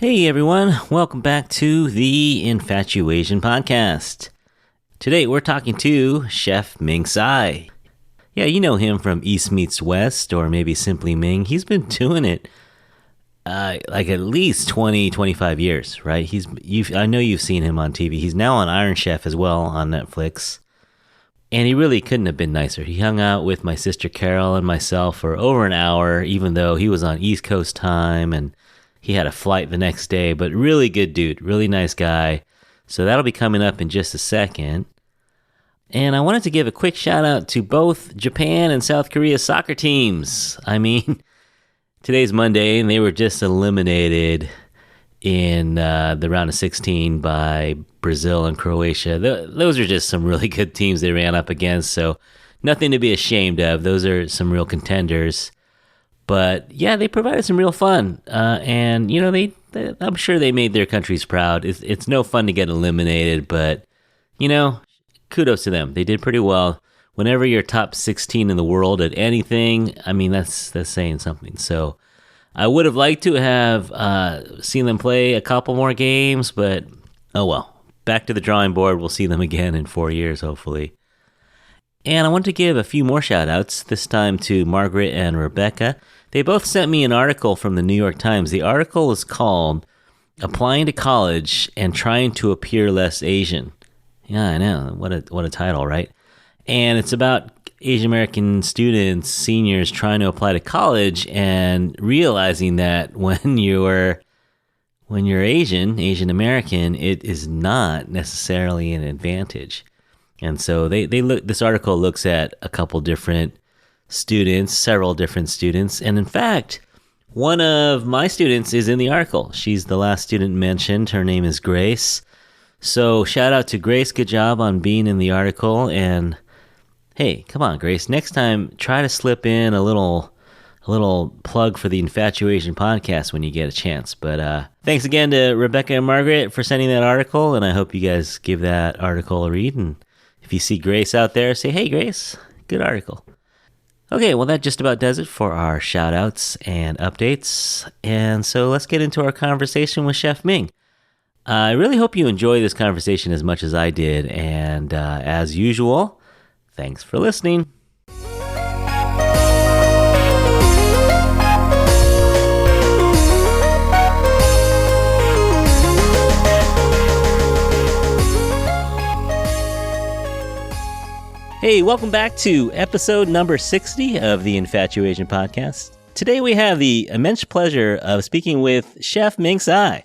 Hey everyone, welcome back to the Infatuation Podcast. Today we're talking to Chef Ming Tsai. Yeah, you know him from East Meets West, or maybe simply Ming. He's been doing it like at least 20, 25 years, right? I know you've seen him on TV. He's now on Iron Chef as well on Netflix. And he really couldn't have been nicer. He hung out with my sister Caryl and myself for over an hour, even though he was on East Coast time and he had a flight the next day. But really good dude, really nice guy. So that'll be coming up in just a second. And I wanted to give a quick shout out to both Japan and South Korea soccer teams. I mean, today's Monday and they were just eliminated in the round of 16 by Brazil and Croatia. Those are just some really good teams they ran up against, so nothing to be ashamed of. Those are some real contenders. But yeah, they provided some real fun, and you know, I'm sure they made their countries proud. It's no fun to get eliminated, but you know, kudos to them. They did pretty well. Whenever you're top 16 in the world at anything, I mean, that's saying something. So I would have liked to have seen them play a couple more games, but oh well. Back to the drawing board. We'll see them again in 4 years, hopefully. And I want to give a few more shout-outs, this time to Margaret and Rebecca. They both sent me an article from the New York Times. The article is called Applying to College and Trying to Appear Less Asian. Yeah, I know. What a title, right? And it's about Asian American students, seniors trying to apply to college and realizing that when you're Asian American, it is not necessarily an advantage. And so this article looks at a couple different students, several different students, and in fact, one of my students is in the article. She's the last student mentioned. Her name is Grace. So shout out to Grace. Good job on being in the article. And hey, come on, Grace. Next time, try to slip in a little plug for the Infatuation Podcast when you get a chance. But thanks again to Rebecca and Margaret for sending that article, and I hope you guys give that article a read. And if you see Grace out there, say, hey, Grace, good article. Okay, well, that just about does it for our shout-outs and updates. And so let's get into our conversation with Chef Ming. I really hope you enjoy this conversation as much as I did. And as usual, thanks for listening. Hey, welcome back to episode number 60 of the Infatuation Podcast. Today we have the immense pleasure of speaking with Chef Ming Tsai.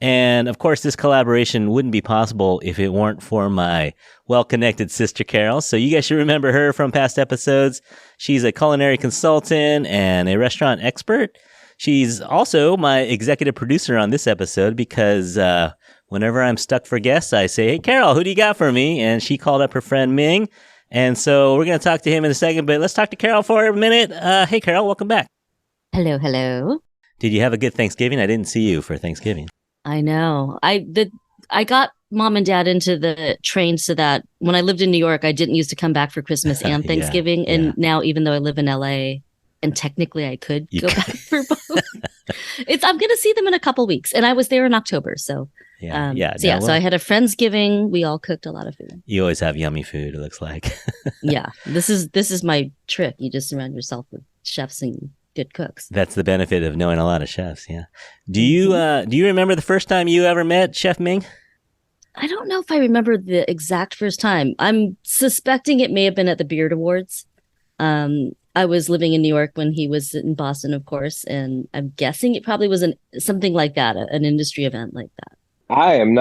And of course, this collaboration wouldn't be possible if it weren't for my well-connected sister Caryl. So you guys should remember her from past episodes. She's a culinary consultant and a restaurant expert. She's also my executive producer on this episode because whenever I'm stuck for guests, I say, hey, Caryl, who do you got for me? And she called up her friend Ming. And so we're going to talk to him in a second, but let's talk to Caryl for a minute. Hey, Caryl, welcome back. Hello. Did you have a good Thanksgiving? I didn't see you for Thanksgiving. I know. I got mom and dad into the train so that when I lived in New York, I didn't used to come back for Christmas and Thanksgiving. And now, even though I live in LA, and technically I could go back for both, I'm going to see them in a couple weeks. And I was there in October, so... So I had a Friendsgiving. We all cooked a lot of food. You always have yummy food, it looks like. Yeah. This is my trick. You just surround yourself with chefs and good cooks. That's the benefit of knowing a lot of chefs, yeah. Do you remember the first time you ever met Chef Ming? I don't know if I remember the exact first time. I'm suspecting it may have been at the Beard Awards. I was living in New York when he was in Boston, of course, and I'm guessing it probably was something like that, an industry event like that. I am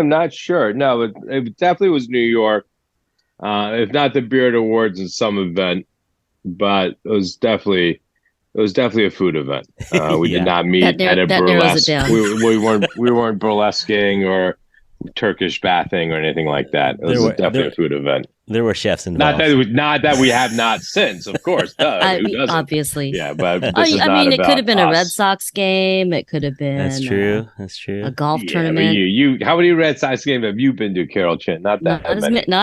not sure. No, it definitely was New York. If not the Beard Awards in some event, but it was definitely a food event. We did not meet at a burlesque. We weren't burlesquing or Turkish bathing or anything like that. It was definitely a food event. There were chefs involved. Not that we have not since, of course. Obviously. Yeah, but it could have been a Red Sox game. It could have been. That's true. A golf tournament. You, how many Red Sox games have you been to, Caryl Chin? Not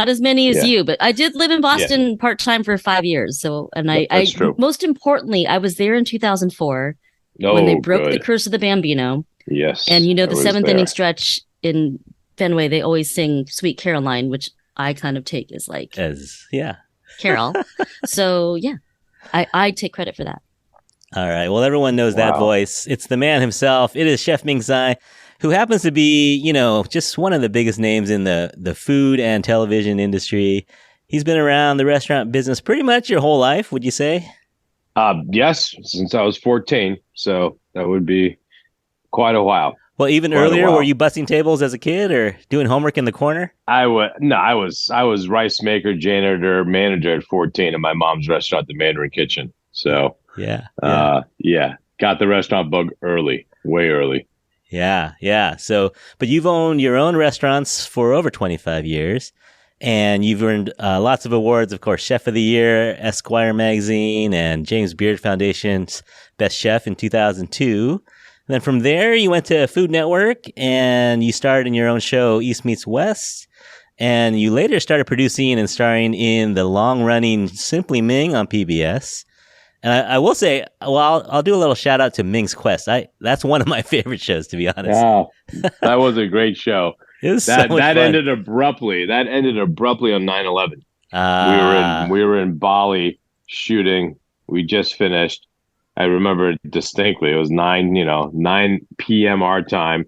as many as you, but I did live in Boston part time for 5 years. So, and that's true. Most importantly, I was there in 2004 when they broke the curse of the Bambino. Yes. And I the was seventh there. inning stretch in Fenway, they always sing Sweet Caroline, which I kind of take as like Caryl. So yeah, I take credit for that. All right. Well, everyone knows that Wow. voice. It's the man himself. It is Chef Ming Tsai, who happens to be, just one of the biggest names in the food and television industry. He's been around the restaurant business pretty much your whole life, would you say? Yes, since I was 14. So that would be quite a while. Well, even Quite a earlier, were while. you busting tables as a kid or doing homework in the corner? I was rice maker, janitor, manager at 14 in my mom's restaurant, the Mandarin Kitchen. So Yeah. got the restaurant bug early, way early. Yeah. So, but you've owned your own restaurants for over 25 years, and you've earned lots of awards, of course, Chef of the Year, Esquire Magazine, and James Beard Foundation's Best Chef in 2002. And then from there, you went to Food Network, and you starred in your own show, East Meets West, and you later started producing and starring in the long-running Simply Ming on PBS. And I will say, well, I'll do a little shout out to Ming's Quest. That's one of my favorite shows, to be honest. Oh, that was a great show. It was that so much fun. ended abruptly. That ended abruptly on 9/11. We were in Bali shooting. We just finished. I remember it distinctly. It was 9 p.m. our time,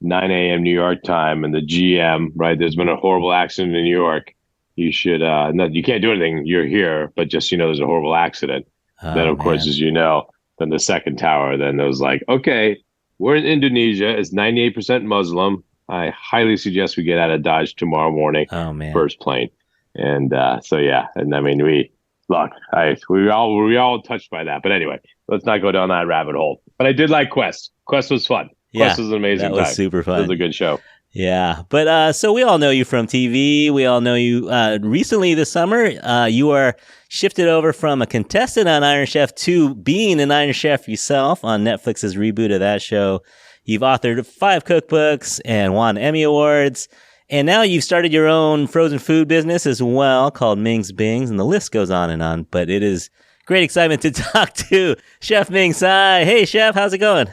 9 a.m. New York time, and the GM. Right, there's been a horrible accident in New York. You should you can't do anything. You're here, but just there's a horrible accident. Then, of course, as then the second tower, then it was like, okay, we're in Indonesia. It's 98% Muslim. I highly suggest we get out of Dodge tomorrow morning. Oh, man. First plane. And so, yeah. And I mean, we were all touched by that. But anyway, let's not go down that rabbit hole. But I did like Quest. Quest was fun. Quest was an amazing time. That was super fun. It was a good show. Yeah. But so we all know you from TV. We all know you recently this summer. You are shifted over from a contestant on Iron Chef to being an Iron Chef yourself on Netflix's reboot of that show. You've authored 5 cookbooks and won Emmy Awards. And now you've started your own frozen food business as well called Ming's Bings. And the list goes on and on. But it is great excitement to talk to Chef Ming Tsai. Hey, Chef, how's it going?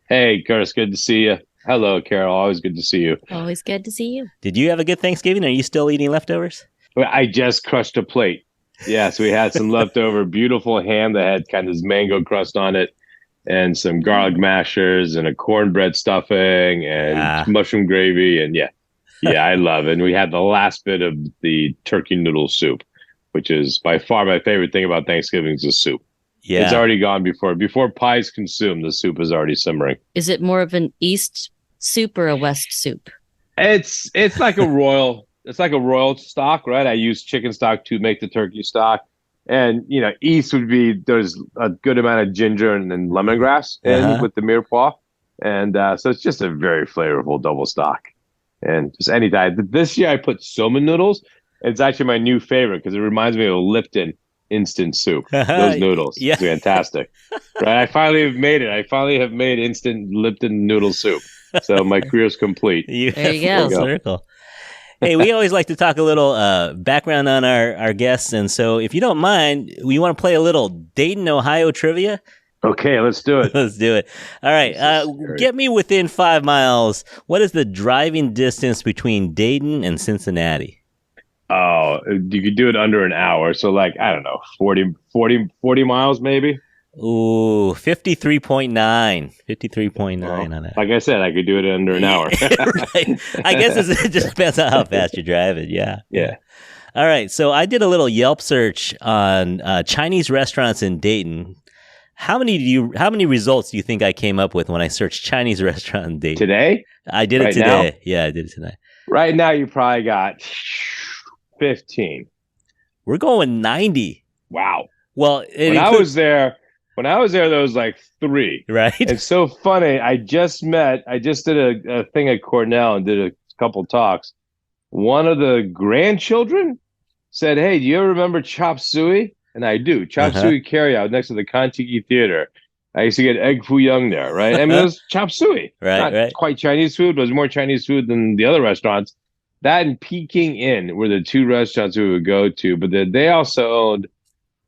Hey, Curtis, good to see you. Hello, Caryl. Always good to see you. Always good to see you. Did you have a good Thanksgiving? Are you still eating leftovers? I just crushed a plate. Yes, we had some leftover beautiful ham that had kind of this mango crust on it and some garlic mashers and a cornbread stuffing and mushroom gravy. And yeah, I love it. And we had the last bit of the turkey noodle soup, which is by far my favorite thing about Thanksgiving is the soup. Yeah. It's already gone before pie's consumed. The soup is already simmering. Is it more of an East soup or a West soup? It's like a royal. It's like a royal stock, right? I use chicken stock to make the turkey stock, and East would be there's a good amount of ginger and lemongrass in with the mirepoix, and so it's just a very flavorful double stock, and just any diet. This year I put soba noodles. It's actually my new favorite because it reminds me of Lipton instant soup. Those noodles, it's fantastic, right? I finally have made it. I finally have made instant Lipton noodle soup. So my career's complete. There you go. Circle. Hey, we always like to talk a little background on our guests. And so if you don't mind, we want to play a little Dayton, Ohio trivia. Okay, let's do it. Let's do it. All right. Get me within 5 miles. What is the driving distance between Dayton and Cincinnati? Oh, you could do it under an hour. So I don't know, 40 miles maybe. Ooh, 53.9. 53.9 on that. Like I said, I could do it under an hour. Right. I guess it just depends on how fast you're driving. Yeah. All right. So I did a little Yelp search on Chinese restaurants in Dayton. How many results do you think I came up with when I searched Chinese restaurant in Dayton? Today? I did it today. Now? Yeah, I did it today. Right now, you probably got 15. We're going 90. Wow. Well, when I was there, there was 3. Right. It's so funny. I just did a thing at Cornell and did a couple talks. One of the grandchildren said, "Hey, do you ever remember Chop Suey?" And I do. Chop Suey carryout next to the Kontiki Theater. I used to get egg foo young there, right? I mean, it was Chop Suey. Not quite Chinese food. It was more Chinese food than the other restaurants. That and Peking Inn were the 2 restaurants we would go to. But they also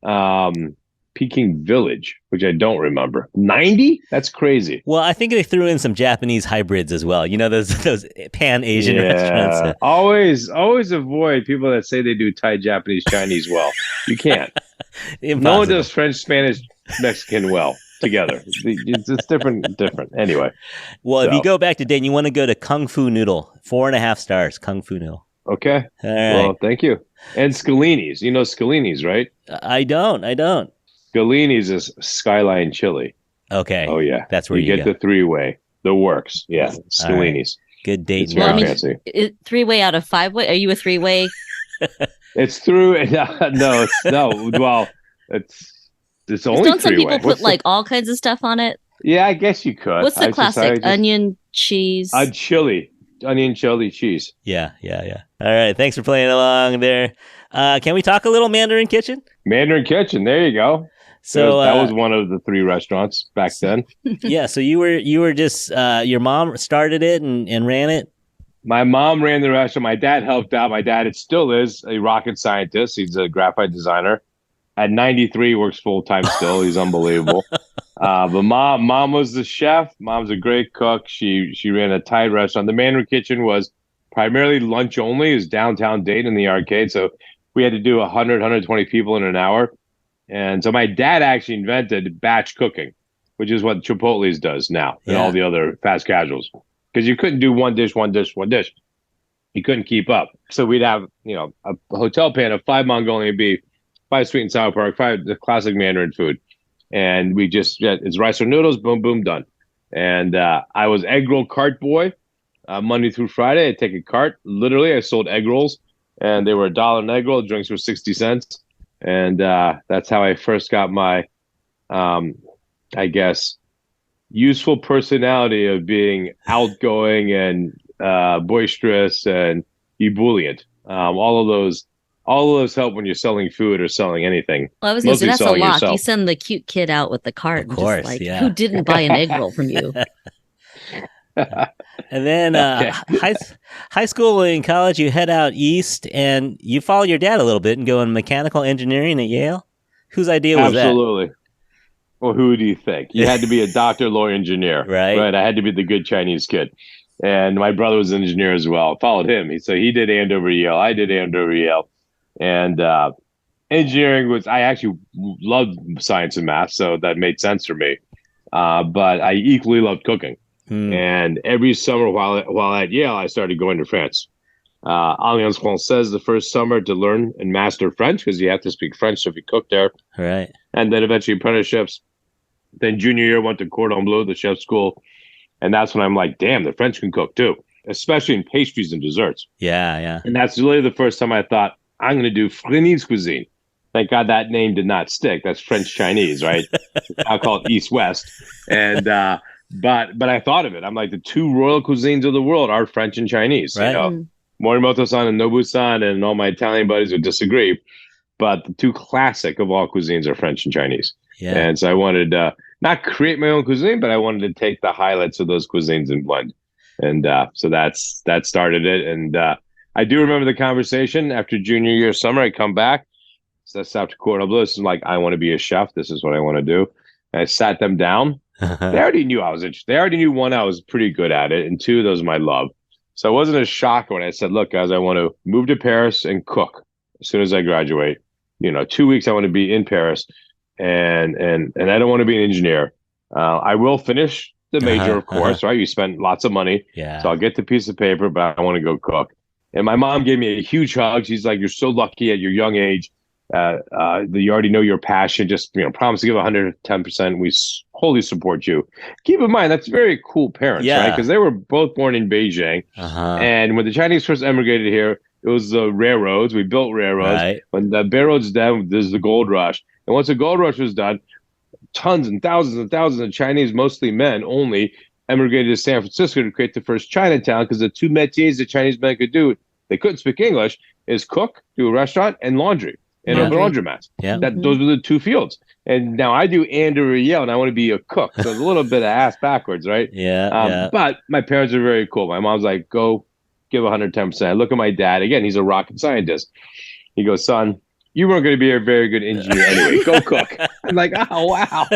owned Peking Village, which I don't remember. 90? That's crazy. Well, I think they threw in some Japanese hybrids as well. You know, those pan-Asian restaurants. Always avoid people that say they do Thai, Japanese, Chinese well. You can't. No one does French, Spanish, Mexican well together. It's different. Anyway. Well, if you go back to Dayton, you want to go to Kung Fu Noodle. 4.5 stars, Kung Fu Noodle. Okay. All right. Well, thank you. And Scalini's. You know Scalini's, right? I don't. Scalini's is Skyline Chili. Okay. Oh, yeah. That's where you get the three-way. The works. Yeah. Scalini's. Right. Good Dayton. It's very fancy. 3-way out of 5-way? Are you a 3-way? It's through. No. Well, it's only Don't some people put like all kinds of stuff on it? Yeah, I guess you could. What's the classic? Onion, cheese? Chili. Onion, chili, cheese. Yeah. All right. Thanks for playing along there. Can we talk a little Mandarin Kitchen? Mandarin Kitchen. There you go. So that was one of the 3 restaurants back then. Yeah. So you were just your mom started it and ran it. My mom ran the restaurant. My dad helped out. My dad, it still is a rocket scientist. He's a graphite designer. At 93, works full time still. He's unbelievable. But mom was the chef. Mom's a great cook. She ran a Thai restaurant. The Mandarin Kitchen was primarily lunch only. It was downtown Dayton in the arcade. So we had to do 120 people in an hour. And so my dad actually invented batch cooking, which is what Chipotle's does now and all the other fast casuals. Because you couldn't do one dish. You couldn't keep up. So we'd have, a hotel pan of 5 Mongolian beef, 5 sweet and sour pork, 5 the classic Mandarin food. And we just, it's rice or noodles, boom, boom, done. And I was egg roll cart boy Monday through Friday. I'd take a cart. Literally, I sold egg rolls, and they were $1 an egg roll. Drinks were 60 cents. And that's how I first got my, I guess, useful personality of being outgoing and boisterous and ebullient. All of those help when you're selling food or selling anything. Well, I was going to say, that's a lot. Yourself. You send the cute kid out with the cart. Of course, who didn't buy an egg roll from you? And then high school and college, you head out east and you follow your dad a little bit and go in mechanical engineering at Yale. Whose idea was that? Absolutely. Well, who do you think? You had to be a doctor, lawyer, engineer. Right. I had to be the good Chinese kid. And my brother was an engineer as well. Followed him. So he did Andover Yale. I did Andover Yale. And engineering I actually loved science and math, so that made sense for me. But I equally loved cooking. And every summer while at Yale, I started going to France. Alliance Française the first summer to learn and master French, because you have to speak French if you cook there. Right. And then eventually apprenticeships. Then junior year, went to Cordon Bleu, the chef school. And that's when I'm like, damn, the French can cook too, especially in pastries and desserts. Yeah. And that's really the first time I thought, I'm going to do Frenese cuisine. Thank God that name did not stick. That's French Chinese, right? I'll call it East West. And but I thought of it. I'm like, the 2 royal cuisines of the world are French and Chinese. Right. Morimoto-san and Nobu-san and all my Italian buddies would disagree, but the 2 classic of all cuisines are French and Chinese. Yeah. And so I wanted not create my own cuisine, but I wanted to take the highlights of those cuisines and blend. And so that started it. And I do remember the conversation after junior year summer. I come back, so I stopped to Cordon Bleu. This is like, I want to be a chef. This is what I want to do. And I sat them down. They already knew I was interested. They already knew, 1, I was pretty good at it, and 2, those are my love. So it wasn't a shock when I said, look, guys, I want to move to Paris and cook as soon as I graduate. 2 weeks I want to be in Paris, and I don't want to be an engineer. I will finish the major, of course, right? You spend lots of money. Yeah. So I'll get the piece of paper, but I want to go cook. And my mom gave me a huge hug. She's like, you're so lucky at your young age. You already know your passion. Just, promise to give 110%. We wholly support you. Keep in mind, that's very cool parents, right? Because they were both born in Beijing. And when the Chinese first emigrated here, it was the railroads. We built railroads. Right. When the railroads done, there's the gold rush. And once the gold rush was done, tons and thousands of Chinese, mostly men only, emigrated to San Francisco to create the first Chinatown, because the 2 métiers that Chinese men could do, they couldn't speak English, is cook, do a restaurant, and laundry. And a laundromat. Yeah. Those were the 2 fields. And now I do Andover Yale, and I want to be a cook. So it's a little bit of ass backwards, right? Yeah. But my parents are very cool. My mom's like, go give 110%. I look at my dad. Again, he's a rocket scientist. He goes, son, you weren't going to be a very good engineer anyway. Go cook. I'm like, oh, wow.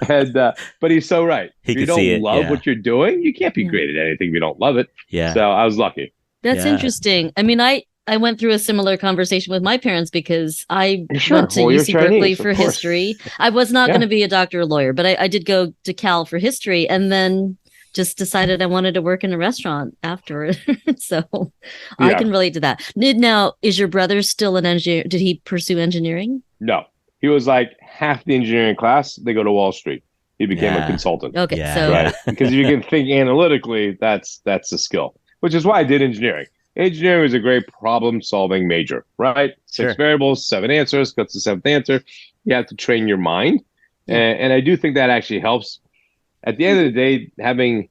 And, but he's so right. He If you could see don't it, love yeah. what you're doing, you can't be great at anything if you don't love it. Yeah. So I was lucky. That's Yeah. interesting. I mean, I went through a similar conversation with my parents because I Sure. went to Well, you're UC Berkeley Chinese, for of course. history. I was not Yeah. going to be a doctor or lawyer, but I did go to Cal for history and then just decided I wanted to work in a restaurant after. So I Yeah. can relate to that. Now, is your brother still an engineer? Did he pursue engineering? No. He was like half the engineering class. They go to Wall Street. He became a Yeah. consultant. Okay, Yeah, so yeah. Right. Because if you can think analytically, that's a skill, which is why I did engineering. Engineering is a great problem-solving major, right? Sure. 6 variables, 7 answers, got the 7th answer. You have to train your mind. Yeah. And I do think that actually helps. At the end of the day, having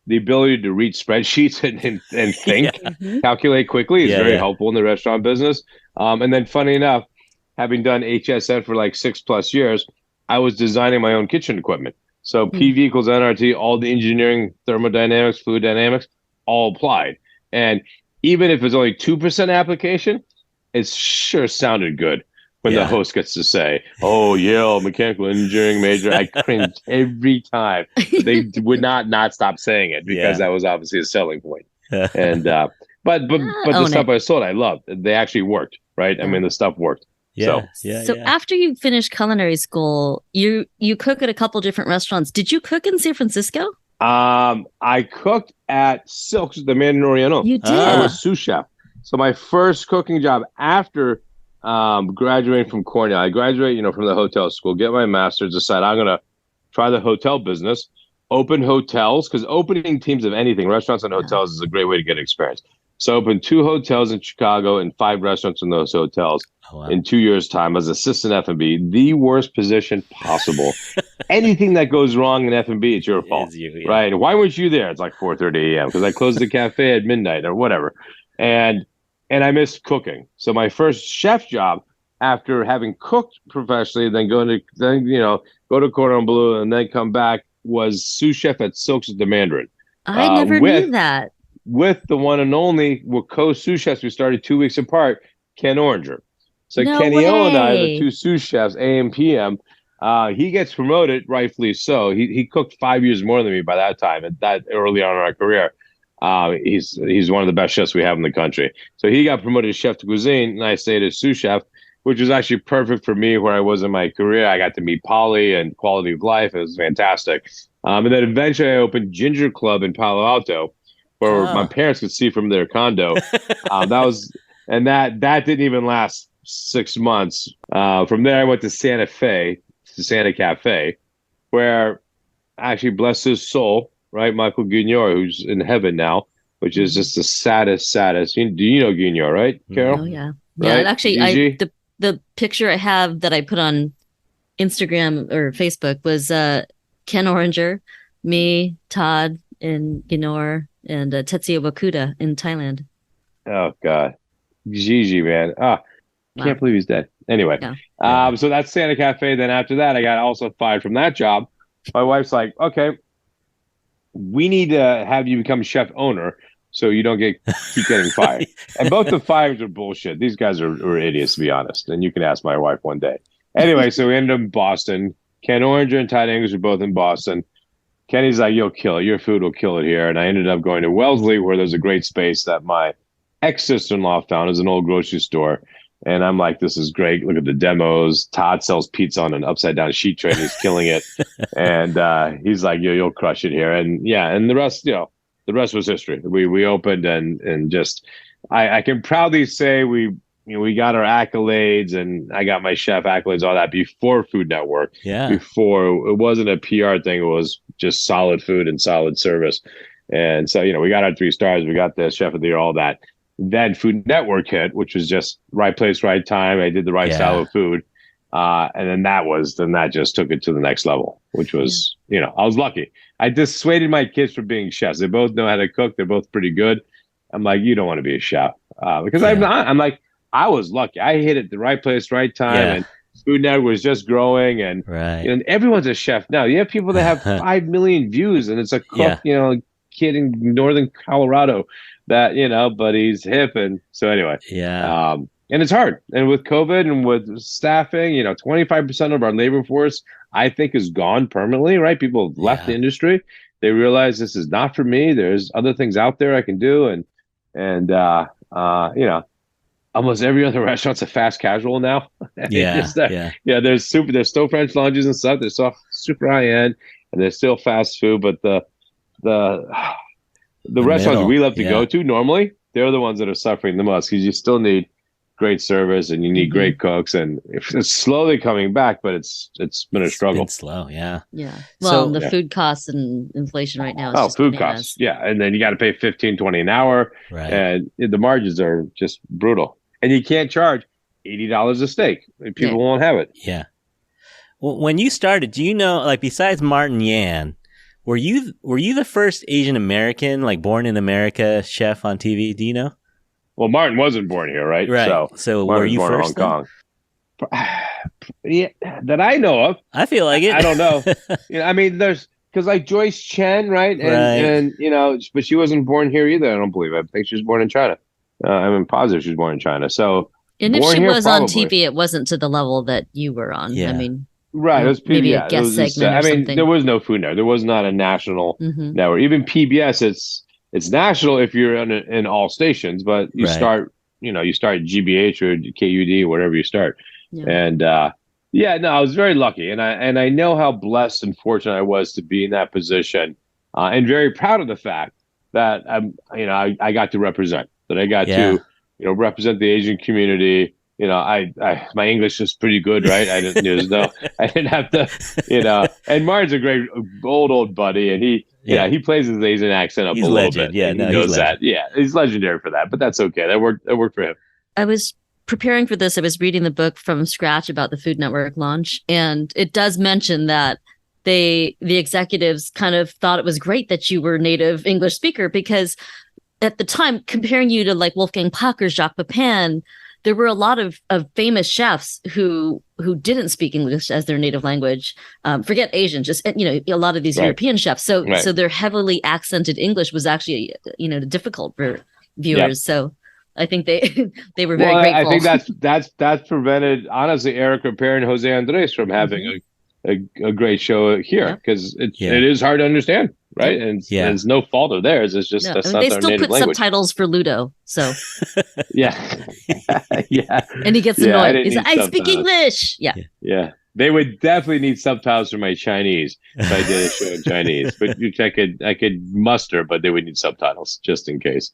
the ability to read spreadsheets and think, Mhm. calculate quickly is Yeah, very yeah. helpful in the restaurant business. And then funny enough, having done HSN for like 6+ years, I was designing my own kitchen equipment. So PV equals NRT, all the engineering, thermodynamics, fluid dynamics, all applied. And even if it's only 2% application, it sure sounded good when Yeah. the host gets to say, "Oh, Yale mechanical engineering major." I cringed every time. They would not stop saying it because Yeah. that was obviously a selling point. And but the Own stuff it. I sold, I loved. They actually worked, right? I mean, the stuff worked. Yeah. So, Yeah. So yeah. after you finished culinary school, you cook at a couple different restaurants. Did you cook in San Francisco? I cooked at Silk's, the Mandarin Oriental. You did. I was sous chef. So my first cooking job after graduating from Cornell, I graduated, from the hotel school, get my master's, decide I'm going to try the hotel business, open hotels, because opening teams of anything, restaurants and hotels, is a great way to get experience. So I opened 2 hotels in Chicago and 5 restaurants in those hotels in 2 years' time as assistant F&B. The worst position possible. Anything that goes wrong in F&B, it's your fault, It's you, yeah. right? Why weren't you there? It's like 4:30 a.m. because I closed the cafe at midnight or whatever. And I missed cooking. So my first chef job after having cooked professionally, then go to Cordon Bleu and then come back was sous chef at Silk's at the Mandarin. I never knew that. With the one and only, we're co-sous chefs. We started 2 weeks apart, Ken Oranger. So No Kenny O and I are way. the 2 sous chefs, AM, PM. He gets promoted, rightfully so. He cooked 5 years more than me by that time, at that early on in our career. He's one of the best chefs we have in the country. So he got promoted to chef de cuisine, and I stayed as sous chef, which was actually perfect for me where I was in my career. I got to meet Polly and quality of life. It was fantastic. And then eventually I opened Ginger Club in Palo Alto, where my parents could see from their condo. That didn't even last 6 months. From there, I went to Santa Fe, to Santa Cafe, where actually, bless his soul, right, Michael Guignor, who's in heaven now, which is just the saddest. Do you know Guignor, right, Caryl? Oh yeah, Right? And actually, Gigi? the picture I have that I put on Instagram or Facebook was Ken Oranger, me, Todd, and Ginor, and Tetsuya Wakuda in Thailand. Oh God, Gigi, man. Can't believe he's dead. Anyway, Yeah. so that's Santa Cafe. Then after that, I got also fired from that job. My wife's like, okay, we need to have you become chef owner so you don't keep getting fired. And both the fires are bullshit. These guys are idiots, to be honest. And you can ask my wife one day. Anyway, so we ended up in Boston. Ken Oranger and Todd English were both in Boston. Kenny's like, you'll kill it. Your food will kill it here. And I ended up going to Wellesley, where there's a great space that my ex-sister-in-law found as an old grocery store. And I'm like, this is great. Look at the demos. Todd sells pizza on an upside-down sheet tray, and he's killing it. And he's like, you'll crush it here. And and the rest, the rest was history. We opened and just, I can proudly say we got our accolades, and I got my chef accolades, all that before Food Network. Yeah. Before, it wasn't a PR thing. It was just solid food and solid service. And so, we got our 3 stars. We got the chef of the year, all that. Then Food Network hit, which was just right place, right time. I did the right style of food. And then that just took it to the next level, which was, I was lucky. I dissuaded my kids from being chefs. They both know how to cook. They're both pretty good. I'm like, you don't want to be a chef. Because I'm like, I was lucky. I hit it the right place, right time. And Food Network was just growing. And, and everyone's a chef now. You have people that have 5 million views, and it's a cook, kid in northern Colorado that, but he's hip. And so anyway, And it's hard. And with COVID and with staffing, 25% of our labor force, I think, is gone permanently, right? People have left the industry. They realize this is not for me. There's other things out there I can do. And almost every other restaurant's a fast casual now. There's still French lunches and stuff. They're still super high end and there's still fast food. But the restaurants we love to go to normally, they're the ones that are suffering the most because you still need great service and you need great cooks, and it's slowly coming back, but it's been a struggle. It's been slow, yeah. Well, the food costs and inflation right now is just food bananas. costs, and then you got to pay $15-20 an hour, and the margins are just brutal, and you can't charge $80 a steak. People won't have it. Well, when you started, do you know, like, besides Martin Yan, were you the first Asian American, like, born in America chef on TV? Do you know? Well, Martin wasn't born here, right? So were you born first in Hong Kong? Yeah, that I know of. I feel like it. I don't know. I mean, there's because like Joyce Chen, right? And but she wasn't born here either. I don't believe. I think she was born in China. I'm positive she was born in China. So, and if she was on TV, it wasn't to the level that you were on. I mean, right? It was maybe a guest segment. I mean, there was no Food Network. There was not a national network. Even PBS, it's national if you're in all stations, but you start, you start GBH or KUD or whatever you start. And I was very lucky, and I know how blessed and fortunate I was to be in that position, and very proud of the fact that I got to represent, that I got to represent the Asian community. My English is pretty good, right? I didn't have to, and Martin's a great old buddy, and he plays his Asian accent up a little bit. Yeah, he knows that. Yeah, he's legendary for that, but that's okay. That worked for him. I was preparing for this. I was reading the book from scratch about the Food Network launch, and it does mention that the executives kind of thought it was great that you were native English speaker, because at the time, comparing you to like Wolfgang Puck or Jacques Pepin, there were a lot of famous chefs who didn't speak English as their native language. Forget Asian, just a lot of these European chefs. So their heavily accented English was actually difficult for viewers. So I think they were very grateful. I think that's prevented, honestly, Eric Ripert and Jose Andres from having a great show here, because it is hard to understand. Right. And there's no fault of theirs. It's just that's not they their still native put language. Subtitles for Ludo. So yeah. And he gets annoyed. He's like, I speak English. Yeah. They would definitely need subtitles for my Chinese if I did a show in Chinese, but I could muster, but they would need subtitles just in case.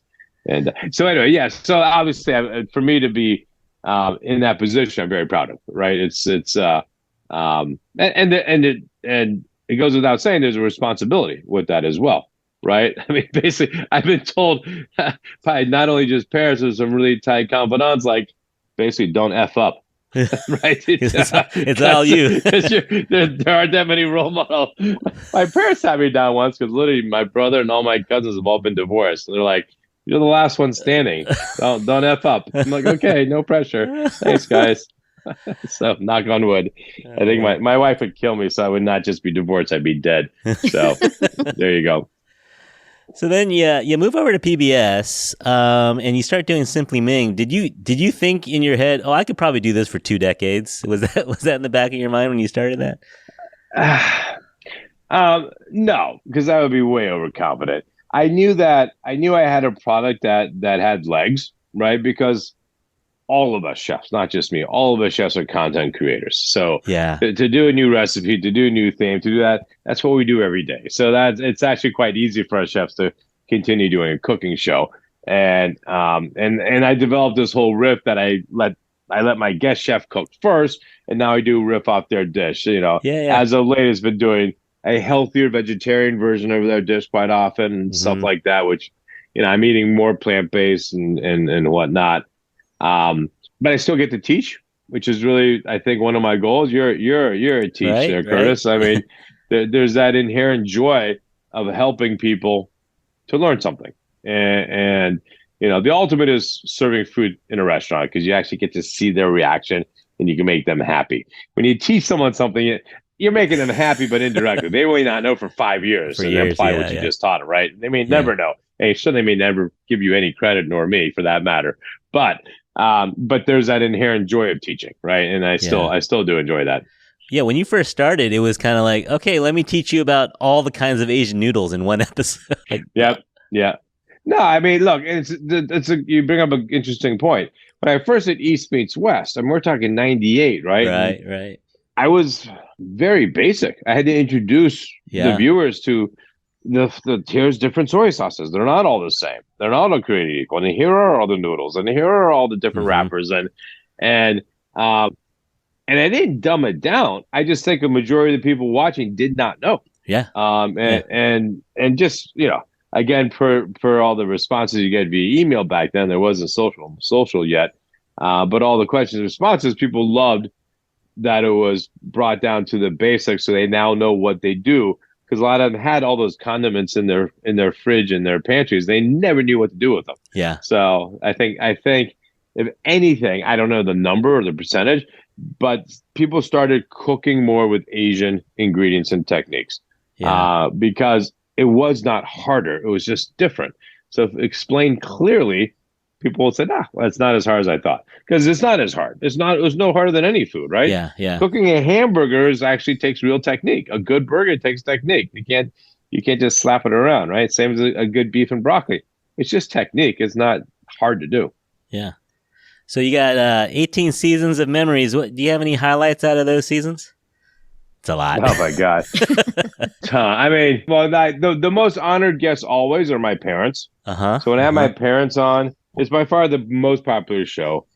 And so anyway, so obviously for me to be in that position, I'm very proud of. Right. It goes without saying there's a responsibility with that as well, right? I mean, basically, I've been told by not only just parents, there's some really tight confidants, like, basically, don't F up, right? It's all you. There aren't that many role models. My parents sat me down once because literally my brother and all my cousins have all been divorced. And they're like, you're the last one standing. Don't F up. I'm like, okay, no pressure. Thanks, guys. So knock on wood. I think my wife would kill me, so I would not just be divorced, I'd be dead. So there you go. So then you move over to PBS and you start doing Simply Ming. Did you think in your head, I could probably do this for 2 decades? Was that in the back of your mind when you started that? No, because I would be way overconfident. I knew I had a product that had legs, right? Because all of us chefs, not just me, all of us chefs are content creators. So to do a new recipe, to do a new thing, to do that's what we do every day. So it's actually quite easy for us chefs to continue doing a cooking show. And I developed this whole riff that I let my guest chef cook first, and now I do riff off their dish. As of late, it's been doing a healthier vegetarian version of their dish quite often, and stuff like that, which I'm eating more plant-based and whatnot. But I still get to teach, which is really, I think, one of my goals. You're a teacher, Curtis. I mean, there's that inherent joy of helping people to learn something. And the ultimate is serving food in a restaurant, because you actually get to see their reaction and you can make them happy. When you teach someone something, you're making them happy, but indirectly. They may not know for 5 years and apply what you just taught them, right? They may never know. And they may never give you any credit, nor me for that matter. But But there's that inherent joy of teaching, right? And I still do enjoy that. Yeah, when you first started, it was kind of like, okay, let me teach you about all the kinds of Asian noodles in one episode. Yep. Yeah. No, I mean, look, you bring up an interesting point. When I first did East Meets West, and we're talking 98, right? Right. I was very basic. I had to introduce the viewers to here's different soy sauces. They're not all the same. They're not all created equal. And here are all the noodles, and here are all the different wrappers, and I didn't dumb it down. I just think a majority of the people watching did not know. Yeah. And just, again, for all the responses you get via email back then, there wasn't social yet. But all the questions and responses, people loved that it was brought down to the basics, so they now know what they do. Because a lot of them had all those condiments in their fridge and their pantries. They never knew what to do with them. Yeah. So I think if anything, I don't know the number or the percentage, but people started cooking more with Asian ingredients and techniques. Because it was not harder. It was just different. So if explained clearly, people will say, well, it's not as hard as I thought. Because it's not as hard. It was no harder than any food, right? Yeah. Cooking a hamburger actually takes real technique. A good burger takes technique. You can't just slap it around, right? Same as a good beef and broccoli. It's just technique. It's not hard to do. Yeah. So you got 18 seasons of memories. Do you have any highlights out of those seasons? It's a lot. Oh my God. I mean, well, the most honored guests always are my parents. So when I have my parents on, it's by far the most popular show.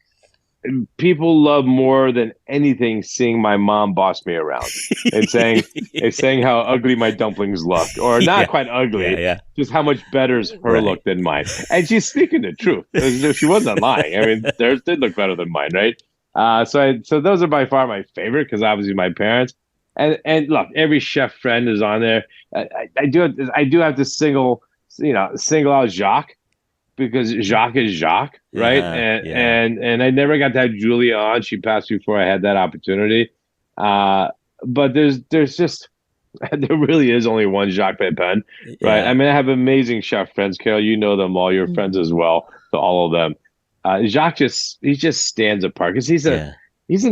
People love more than anything seeing my mom boss me around and saying how ugly my dumplings look, or not quite ugly, just how much better is her look than mine. And she's speaking the truth. She wasn't lying. I mean, theirs did look better than mine, right? So those are by far my favorite, because obviously my parents. And look, every chef friend is on there. I do have to single out Jacques, because Jacques is Jacques, right? And I never got to have Julia on. She passed before I had that opportunity. But there's just there really is only one Jacques Pepin, right? I mean, I have amazing chef friends. Caryl, you know them all. Your friends as well. To all of them. Jacques he just stands apart, because he's an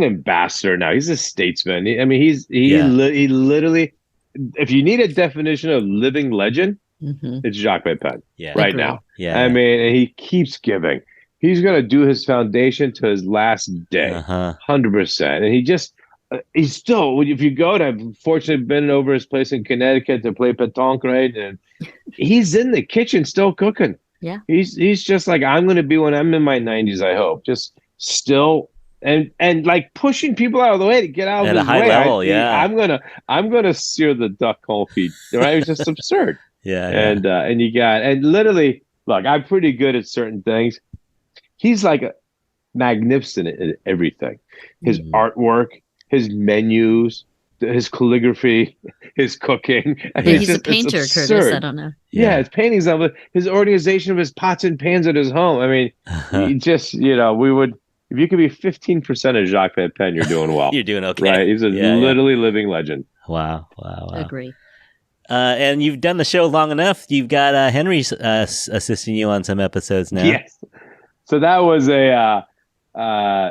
ambassador now. He's a statesman. He literally, if you need a definition of living legend, it's Jacques Pepin right now. Yeah. I mean, and he keeps giving. He's going to do his foundation to his last day, 100%. And he's still, if you go to, I've fortunately been over his place in Connecticut to play pétanque, right? And he's in the kitchen still cooking. Yeah. He's just like, I'm going to be when I'm in my 90s, I hope. Just still. And like pushing people out of the way to get out of his way. At a high level, I'm gonna sear the duck confit. Right? It was just absurd. And literally, look, I'm pretty good at certain things. He's like magnificent at everything. His artwork, his menus, his calligraphy, his cooking. He's a painter, Curtis. I don't know. Yeah, his paintings of it. His organization of his pots and pans at his home. I mean, he just we would. If you could be 15% of Jacques Pepin, you're doing well. You're doing okay. Right? He's a literally living legend. Wow. Agree. And you've done the show long enough. You've got Henry assisting you on some episodes now. Yes. So that was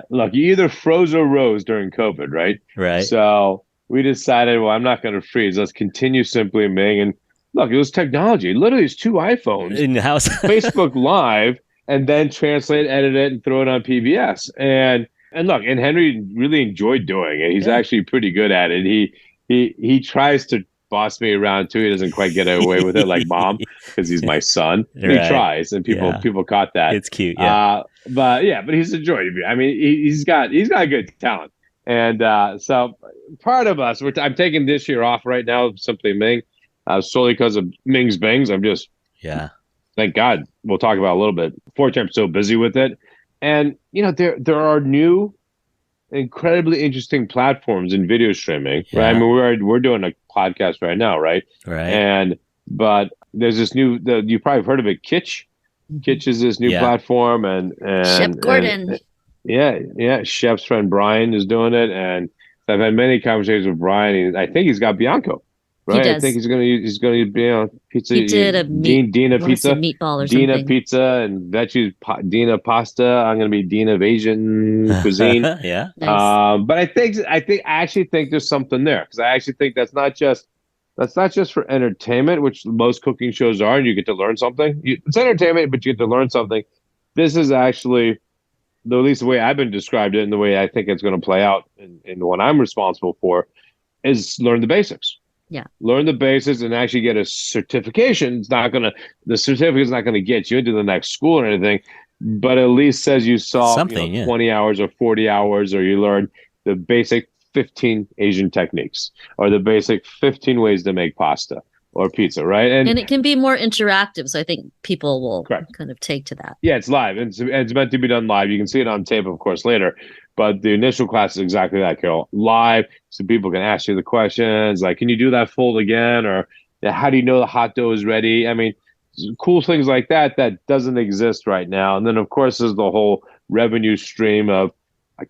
look, you either froze or rose during COVID, right? Right. So we decided, well, I'm not going to freeze. Let's continue Simply Ming. And look, it was technology. Literally, it's 2 iPhones. In the house. Facebook Live. And then translate, edit it, and throw it on PBS. And look, and Henry really enjoyed doing it. He's actually pretty good at it. He tries to boss me around too. He doesn't quite get away with it like Mom, because he's my son. Right. He tries, and people caught that. It's cute, yeah. But he's a joy to me. I mean, he's got a good talent. And so part of us, I'm taking this year off right now, Simply Ming, solely because of Ming's Bings. I'm just thank God. We'll talk about it a little bit. Fortunately, I'm so busy with it. And, there are new, incredibly interesting platforms in video streaming, right? I mean, we're doing a podcast right now, right? Right. But there's this new, you probably have heard of it, Kitsch. Kitsch is this new platform. And Chef Gordon. Chef's friend Brian is doing it. And I've had many conversations with Brian. And I think he's got Bianco. right? He I think does. he's gonna be on pizza. He did a Dina lettuce and pizza, meatball or Dina something. pizza, and veggie Dina pasta. I'm gonna be Dina of Asian cuisine. Yeah. Nice. But I actually think there's something there because I actually think that's not just for entertainment, which most cooking shows are, and you get to learn something. It's entertainment, but you get to learn something. This is actually, though, at least the way I've been described it and the way I think it's going to play out in what I'm responsible for, is learn the basics. Yeah. Learn the basics and actually get a certification. The certificate's not gonna get you into the next school or anything, but at least says you saw, Something, yeah. 20 hours or 40 hours, or you learned the basic 15 Asian techniques or the basic 15 ways to make pasta or pizza, right? And it can be more interactive, so I think people will Correct. kind of take to that. Yeah, it's live. It's meant to be done live. You can see it on tape, of course, later. But the initial class is exactly that, Caryl. Live, so people can ask you the questions, like, can you do that fold again? Or how do you know the hot dough is ready? I mean, cool things like that doesn't exist right now. And then, of course, there's the whole revenue stream of,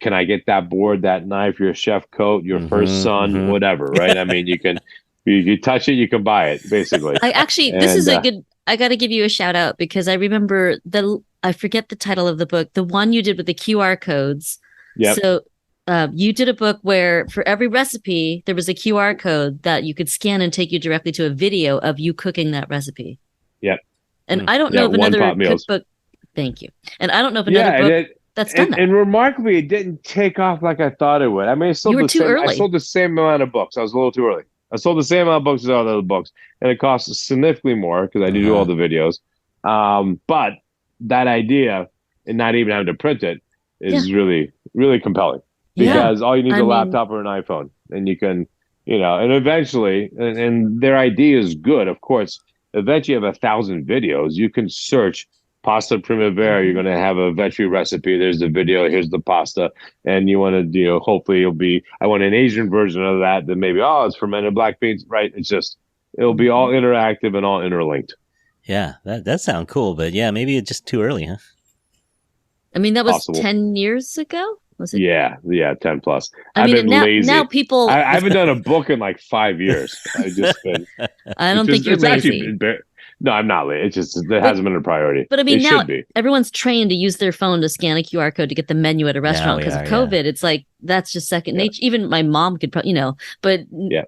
can I get that board, that knife, your chef coat, your first son, whatever, right? I mean, you touch it, you can buy it, basically. This is a good, I got to give you a shout out because I remember I forget the title of the book, the one you did with the QR codes. Yep. So you did a book where for every recipe, there was a QR code that you could scan and take you directly to a video of you cooking that recipe. Yep. And I don't know of another cookbook. Thank you. And I don't know of another book that's done that. And remarkably, it didn't take off like I thought it would. I mean, I sold the same amount of books. I was a little too early. I sold the same amount of books as all the other books, and it costs significantly more because I do all the videos. But that idea, and not even having to print it, is really, really compelling because all you need is a laptop or an iPhone, and you can, and eventually, and their idea is good, of course. Eventually, you have 1,000 videos. You can search pasta primavera. You're going to have a veggie recipe. There's the video. Here's the pasta, and you want to, hopefully, I want an Asian version of that. Then maybe, it's fermented black beans, right? It'll be all interactive and all interlinked. Yeah, that sounds cool, but yeah, maybe it's just too early, huh? I mean, that was 10 years ago. Was it? Yeah, 10 plus. I've been lazy. Now people. I haven't done a book in like 5 years. I've just been. I don't think you're lazy. No, I'm not lazy. It hasn't been a priority. But I mean, now everyone's trained to use their phone to scan a QR code to get the menu at a restaurant because of COVID. Yeah. It's like that's just second nature. Even my mom could, but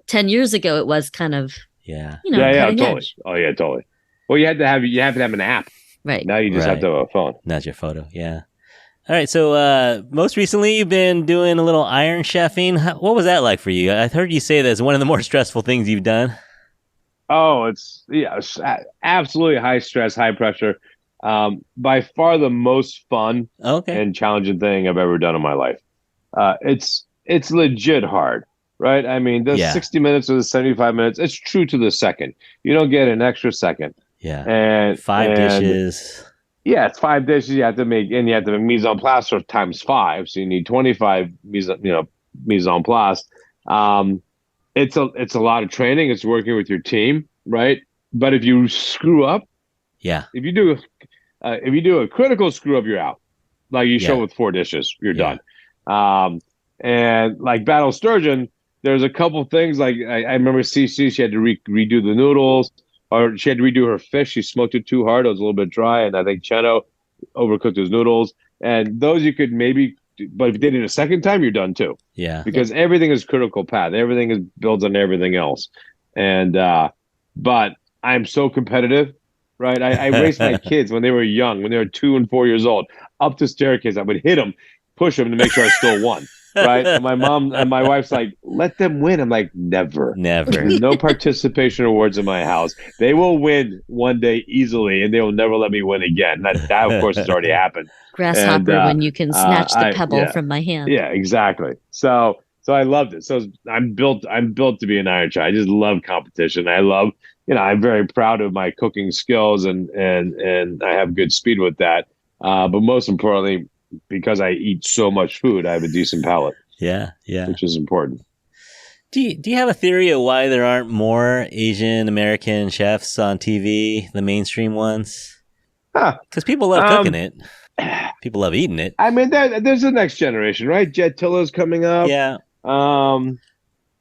10 years ago it was kind of totally. Edge. Oh yeah, totally. Well, you have to have an app. Right. Now you just have to have a phone. Not your photo. Yeah. All right. So most recently you've been doing a little Iron Chefing. What was that like for you? I heard you say that's one of the more stressful things you've done. Oh, it's absolutely high stress, high pressure. By far the most fun and challenging thing I've ever done in my life. It's legit hard, right? I mean, the 60 minutes or the 75 minutes, it's true to the second. You don't get an extra second. Yeah. And 5 dishes. Yeah, it's 5 dishes you have to make, and you have to make mise en place times 5. So you need 25 mise en place. It's a lot of training. It's working with your team, right? But if you screw up, if you do a critical screw up, you're out. Like you show with 4 dishes, you're done. And like Battle Sturgeon, there's a couple things like I remember CC, she had to redo the noodles, or she had to redo her fish. She smoked it too hard. It was a little bit dry, and I think Cheno overcooked his noodles. And those you could maybe. But if you did it a second time, you're done too. Yeah. Because everything is critical path. Everything is built on everything else. And but I'm so competitive, right? I raced my kids when they were young, when they were 2 and 4 years old, up the staircase. I would hit them, push them to make sure I still won. Right. And my mom and my wife's like, let them win. I'm like, never. There's no participation awards in my house. They will win one day easily, and they will never let me win again. That of course, has already happened. Grasshopper when you can snatch the pebble from my hand. Yeah, exactly. So I loved it. So I'm built to be an Iron Chef. I just love competition. I love, I'm very proud of my cooking skills and I have good speed with that. But most importantly, because I eat so much food, I have a decent palate. Yeah. Which is important. Do you have a theory of why there aren't more Asian American chefs on TV, the mainstream ones? Because people love cooking it. People love eating it. I mean, there's the next generation, right? Jet Tilla's coming up. Yeah. Molly,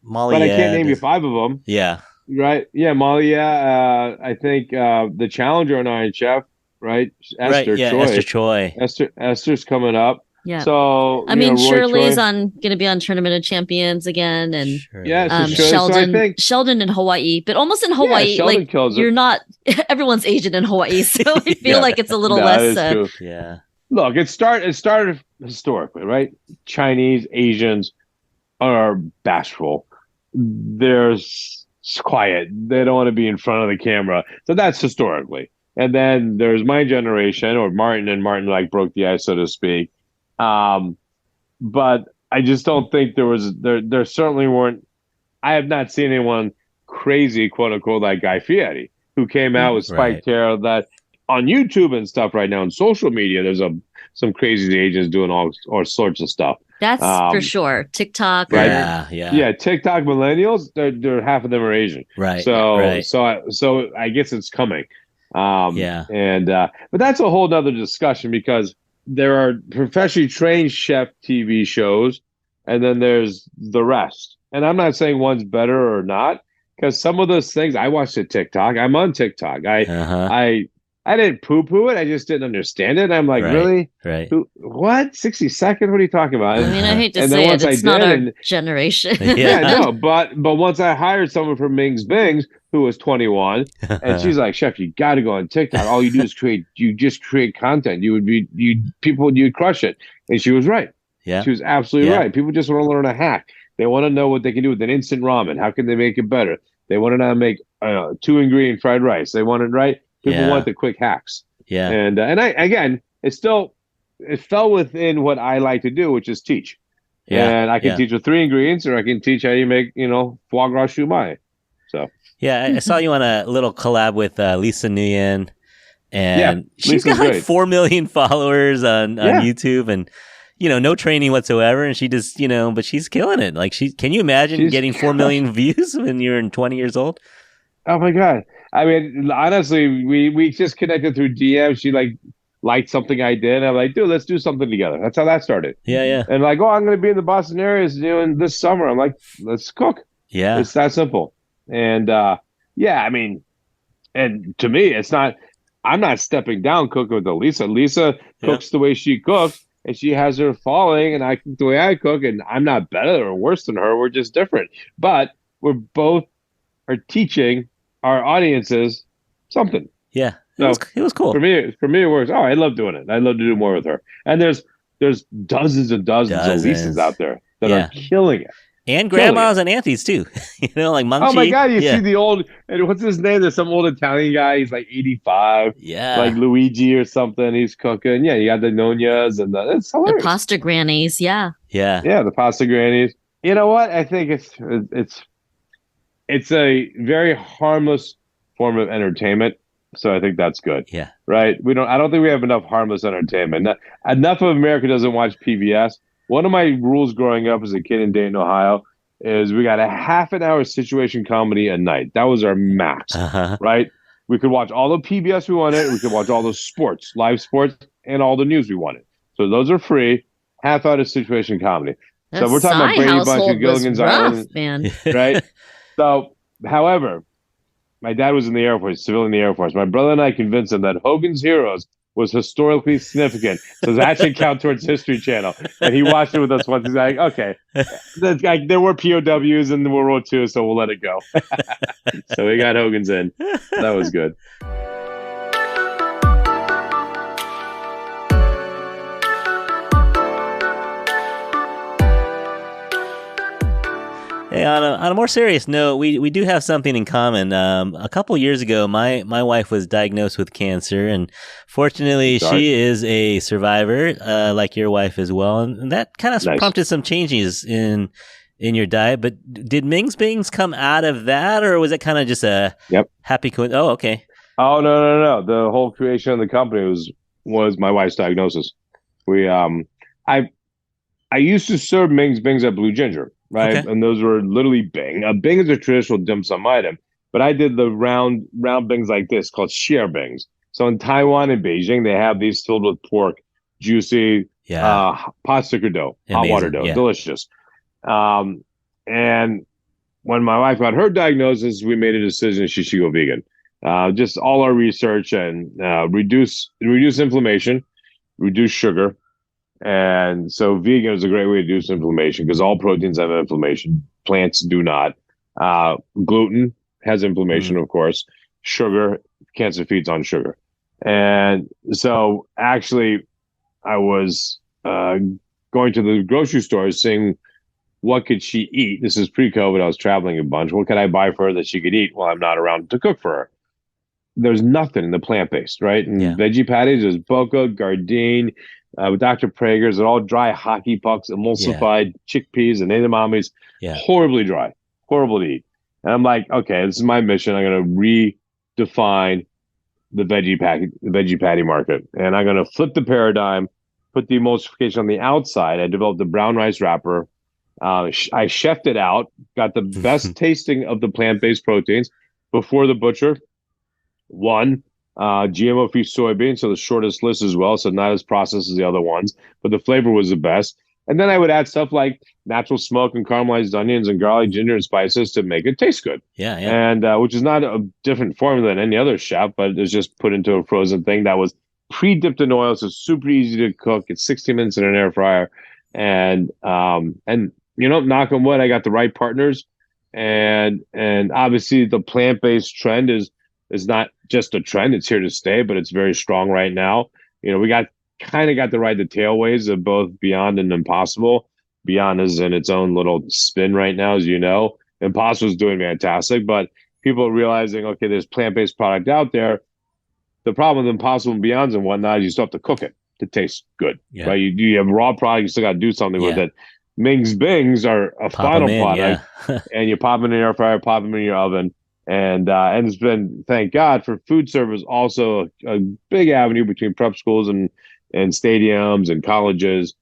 but I can't name you 5 of them. Yeah. right? Yeah, Molly. Yeah, I think the challenger on Iron Chef, right? Right. Esther Yeah. Esther Choi. Choi. Esther's coming up. Yeah. So I mean, Roy Shirley's Choi. on going to be on Tournament of Champions again, and Yeah, Surely. so Yeah. So I think Sheldon in Hawaii, but almost in yeah, Hawaii, Sheldon like kills it. you're not everyone's Asian in Hawaii, so I feel Yeah, like it's a little no, that less. is true. Yeah. Look, it started historically, right? Chinese, Asians are bashful. They're quiet. They don't want to be in front of the camera. So that's historically. And then there's my generation, or Martin, and Martin like broke the ice, so to speak. Um, but I just don't think there certainly weren't. I have not seen anyone crazy, quote unquote, like Guy Fieri, who came out with Spike Right. Terror. That on YouTube and stuff right now, on social media, there's some crazy agents doing all sorts of stuff. That's for sure. TikTok Right? or Yeah, TikTok millennials, they're half of them are Asian. Right. So Right. so I guess it's coming. Yeah. And but that's a whole nother discussion, because there are professionally trained chef TV shows, and then there's the rest. And I'm not saying one's better or not, because some of those things I watched at TikTok. I'm on TikTok. Uh-huh. I didn't poo-poo it. I just didn't understand it. I'm like, Right. really? Right. What? 60 seconds? What are you talking about? I mean, I hate to And say then it, once I it's not did, our and generation. yeah, no, but once I hired someone from Ming's Bings who was 21, and she's like, Chef, you got to go on TikTok. All you do is just create content. You'd crush it. And she was right. Yeah. She was absolutely Yeah. right. People just want to learn a hack. They want to know what they can do with an instant ramen. How can they make it better? They want to know how to make 2-ingredient fried rice. They want it right. People Yeah. want the quick hacks. Yeah. And I again, it fell within what I like to do, which is teach. Yeah. And I can Yeah. teach with 3 ingredients, or I can teach how you make, foie gras shumai. So Yeah, I saw you on a little collab with Lisa Nguyen, and she's Lisa's got like great. 4 million followers on Yeah. YouTube, and no training whatsoever, and she just but she's killing it. Like can you imagine She's getting 4 million views when you're 20 years old? Oh my God. I mean, honestly, we just connected through DM. She liked something I did. I'm like, dude, let's do something together. That's how that started. Yeah, yeah, And like, oh, I'm going to be in the Boston area doing this summer. I'm like, let's cook. yeah, It's that simple. And yeah, I mean, and to me, I'm not stepping down cooking with Lisa. Lisa cooks the way she cooks, and she has her following, and I cook the way I cook, and I'm not better or worse than her. We're just different. But we're both are teaching our audiences something. yeah. So It was cool. For me, it works. Oh, I love doing it. I'd love to do more with her. And there's dozens and dozens of Lisas out there that are killing it. And grandmas and aunties too. Like Mung Oh my Chi. God, you see the old, and what's his name? There's some old Italian guy. He's like 85. Yeah. Like Luigi or something. He's cooking. Yeah, you got the Nonias and it's hilarious. The pasta grannies, yeah. Yeah. Yeah, the pasta grannies. You know what? I think it's a very harmless form of entertainment. So I think that's good. Yeah. Right? I don't think we have enough harmless entertainment. Enough of America doesn't watch PBS. One of my rules growing up as a kid in Dayton, Ohio, is we got a half an hour situation comedy a night. That was our max. Right? We could watch all the PBS we wanted. We could watch all the sports, live sports, and all the news we wanted. So those are free. Half hour of situation comedy. That So we're talking about Brady Bunch and Gilligan's Island, man. right? So, however, my dad was in the Air Force, civilian in the Air Force. My brother and I convinced him that Hogan's Heroes was historically significant. So that should count towards History Channel. And he watched it with us once. He's like, okay, there were POWs in World War II, so we'll let it go. So we got Hogan's in. That was good. Hey, on a more serious note, we do have something in common. A couple years ago, my wife was diagnosed with cancer, and fortunately, she is a survivor, like your wife as well. And that kind of prompted some changes in your diet. But did Ming's Bings come out of that, or was it kind of just a happy coincidence? Oh, okay. Oh, no. The whole creation of the company was my wife's diagnosis. I used to serve Ming's Bings at Blue Ginger. Right. Okay. And those were literally Bing. A Bing is a traditional dim sum item, but I did the round Bings like this called sheer Bings. So in Taiwan and Beijing, they have these filled with pork, juicy, pot sticker dough, hot water dough, delicious. And when my wife got her diagnosis, we made a decision she should go vegan. Just all our research and reduce inflammation, reduce sugar. And so vegan is a great way to reduce inflammation because all proteins have inflammation. Plants do not. Gluten has inflammation, of course. Sugar, cancer feeds on sugar. And so actually, I was going to the grocery store seeing what could she eat. This is pre-COVID. I was traveling a bunch. What could I buy for her that she could eat while I'm not around to cook for her? There's nothing in the plant-based, right? And veggie patties, there's Boca, Gardein, with Dr. Prager's, they're all dry hockey pucks, emulsified chickpeas and edamames, horribly dry, horrible to eat. And I'm like, okay, this is my mission. I'm going to redefine the veggie patty market, and I'm going to flip the paradigm, put the emulsification on the outside. I developed a brown rice wrapper. I chefed it out, got the best tasting of the plant-based proteins before the butcher. One, GMO-free soybean, so the shortest list as well, so not as processed as the other ones, but the flavor was the best. And then I would add stuff like natural smoke and caramelized onions and garlic, ginger, and spices to make it taste good. And which is not a different formula than any other chef, but it's just put into a frozen thing that was pre-dipped in oil, so it's super easy to cook. It's 60 minutes in an air fryer. And knock on wood, I got the right partners. And obviously the plant-based trend is not just a trend, it's here to stay, but it's very strong right now. We got to ride the tailwaves of both Beyond and Impossible. Beyond is in its own little spin right now, as you know. Impossible is doing fantastic, but people are realizing, okay, there's plant-based product out there. The problem with Impossible and Beyonds and whatnot is you still have to cook it to taste good, right? You have raw product, you still got to do something with it. Ming's Bings are a final product, and you pop them in the air fryer, pop them in your oven. And it's been, thank God, for food service also a big avenue between prep schools and stadiums and colleges,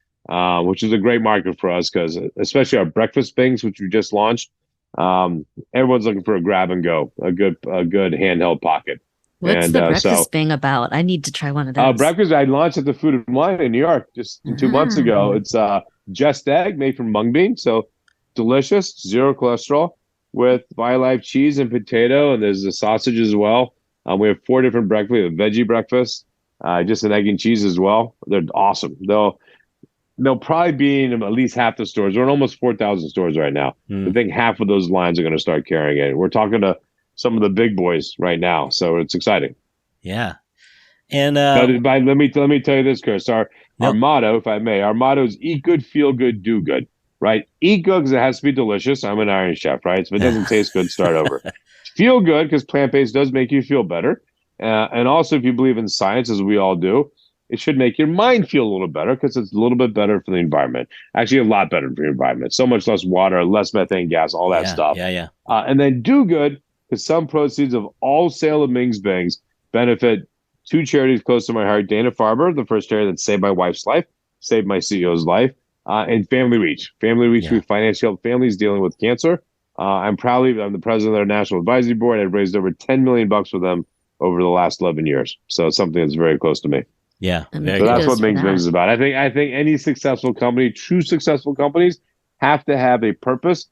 which is a great market for us because especially our breakfast bings, which we just launched, everyone's looking for a grab and go, a good handheld pocket. What's the breakfast bing about? I need to try one of those. Breakfast I launched at the Food and Wine in New York just 2 months ago. It's just egg made from mung bean, so delicious, zero cholesterol, with BioLife cheese and potato, and there's the sausage as well. We have 4 different breakfasts. We have veggie breakfast, just an egg and cheese as well. They're awesome. They'll probably be in at least half the stores. We're in almost 4,000 stores right now. I think half of those lines are going to start carrying it. We're talking to some of the big boys right now, so it's exciting. Yeah. And but let me tell you this, Chris. Our motto, if I may, is eat good, feel good, do good. Right? Eat good because it has to be delicious. I'm an Iron Chef, right? So if it doesn't taste good, start over. Feel good because plant-based does make you feel better. And also, if you believe in science, as we all do, it should make your mind feel a little better because it's a little bit better for the environment. Actually, a lot better for the environment. So much less water, less methane gas, all that stuff. And then do good because some proceeds of all sale of Ming's Bings benefit 2 charities close to my heart. Dana-Farber, the first charity that saved my wife's life, saved my CEO's life. And Family Reach. Family Reach, we financially help families dealing with cancer. I'm the president of their national advisory board. I've raised over $10 million for them over the last 11 years. So it's something that's very close to me. Yeah. So that's what Ming's Bings is about. I think any successful company, true successful companies, have to have a purpose